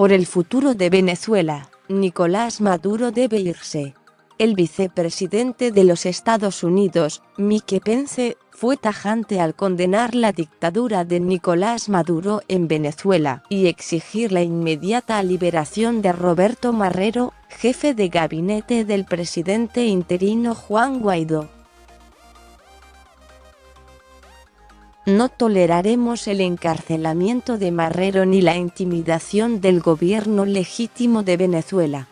Por el futuro de Venezuela, Nicolás Maduro debe irse. El vicepresidente de los Estados Unidos, Mike Pence, fue tajante al condenar la dictadura de Nicolás Maduro en Venezuela y exigir la inmediata liberación de Roberto Marrero, jefe de gabinete del presidente interino Juan Guaidó. No toleraremos el encarcelamiento de Marrero ni la intimidación del gobierno legítimo de Venezuela.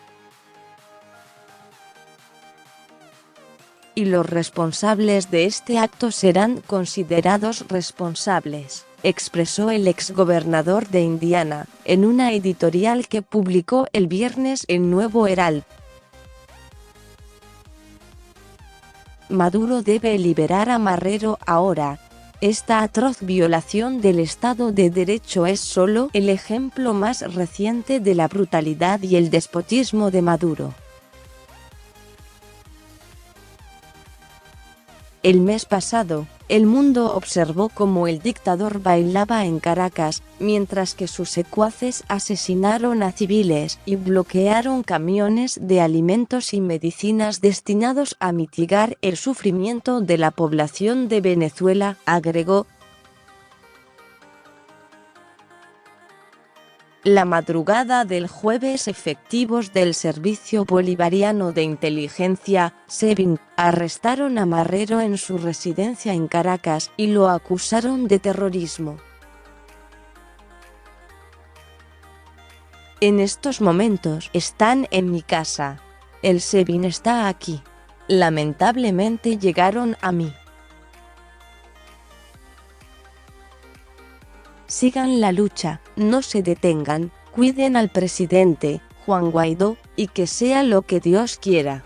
Y los responsables de este acto serán considerados responsables, expresó el exgobernador de Indiana, en una editorial que publicó el viernes el Nuevo Herald. Maduro debe liberar a Marrero ahora. Esta atroz violación del Estado de Derecho es solo el ejemplo más reciente de la brutalidad y el despotismo de Maduro. El mes pasado, el mundo observó cómo el dictador bailaba en Caracas, mientras que sus secuaces asesinaron a civiles y bloquearon camiones de alimentos y medicinas destinados a mitigar el sufrimiento de la población de Venezuela, agregó. La madrugada del jueves, efectivos del Servicio Bolivariano de Inteligencia, SEBIN, arrestaron a Marrero en su residencia en Caracas y lo acusaron de terrorismo. En estos momentos están en mi casa. El SEBIN está aquí. Lamentablemente llegaron a mí. Sigan la lucha, no se detengan, cuiden al presidente, Juan Guaidó, y que sea lo que Dios quiera.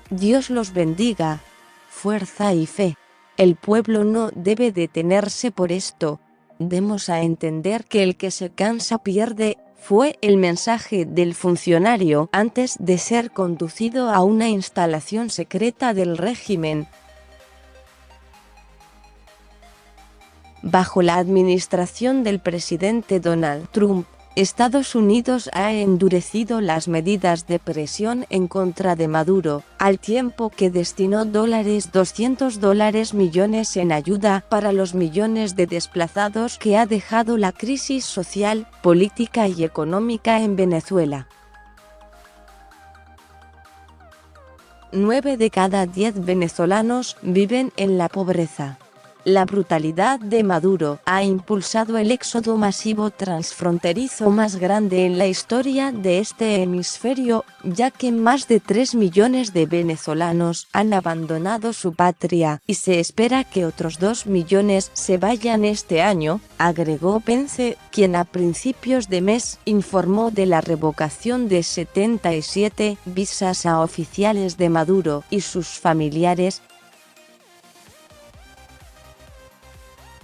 Dios los bendiga. Fuerza y fe. El pueblo no debe detenerse por esto. Demos a entender que el que se cansa pierde, fue el mensaje del funcionario antes de ser conducido a una instalación secreta del régimen. Bajo la administración del presidente Donald Trump, Estados Unidos ha endurecido las medidas de presión en contra de Maduro, al tiempo que destinó $200 millones en ayuda para los millones de desplazados que ha dejado la crisis social, política y económica en Venezuela. 9 de cada 10 venezolanos viven en la pobreza. La brutalidad de Maduro ha impulsado el éxodo masivo transfronterizo más grande en la historia de este hemisferio, ya que más de 3 millones de venezolanos han abandonado su patria y se espera que otros 2 millones se vayan este año, agregó Pence, quien a principios de mes informó de la revocación de 77 visas a oficiales de Maduro y sus familiares.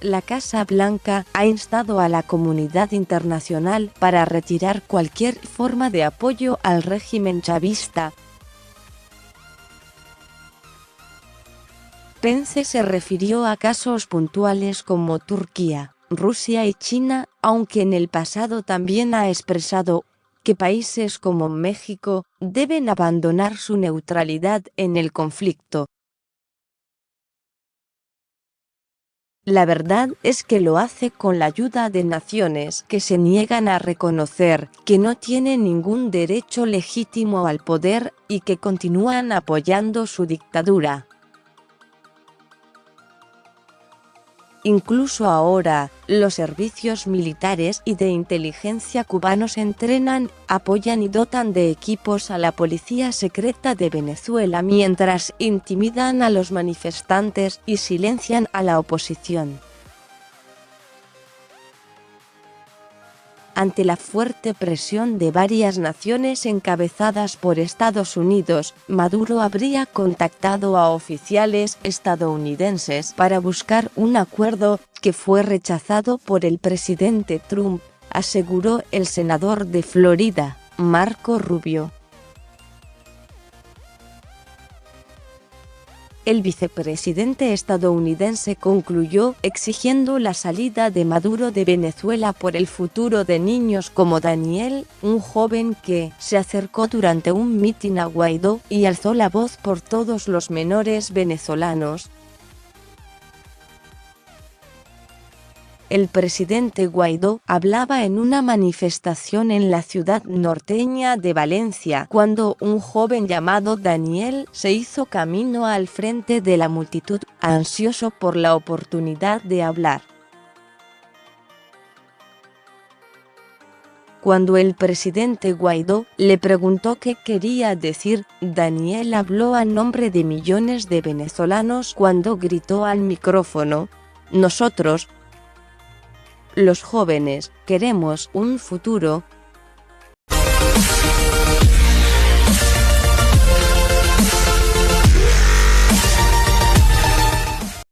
La Casa Blanca ha instado a la comunidad internacional para retirar cualquier forma de apoyo al régimen chavista. Pence se refirió a casos puntuales como Turquía, Rusia y China, aunque en el pasado también ha expresado que países como México deben abandonar su neutralidad en el conflicto. La verdad es que lo hace con la ayuda de naciones que se niegan a reconocer que no tienen ningún derecho legítimo al poder y que continúan apoyando su dictadura. Incluso ahora, los servicios militares y de inteligencia cubanos entrenan, apoyan y dotan de equipos a la policía secreta de Venezuela mientras intimidan a los manifestantes y silencian a la oposición. Ante la fuerte presión de varias naciones encabezadas por Estados Unidos, Maduro habría contactado a oficiales estadounidenses para buscar un acuerdo, que fue rechazado por el presidente Trump, aseguró el senador de Florida, Marco Rubio. El vicepresidente estadounidense concluyó exigiendo la salida de Maduro de Venezuela por el futuro de niños como Daniel, un joven que se acercó durante un mitin a Guaidó y alzó la voz por todos los menores venezolanos. El presidente Guaidó hablaba en una manifestación en la ciudad norteña de Valencia cuando un joven llamado Daniel se hizo camino al frente de la multitud, ansioso por la oportunidad de hablar. Cuando el presidente Guaidó le preguntó qué quería decir, Daniel habló a nombre de millones de venezolanos cuando gritó al micrófono: "Nosotros, los jóvenes, queremos un futuro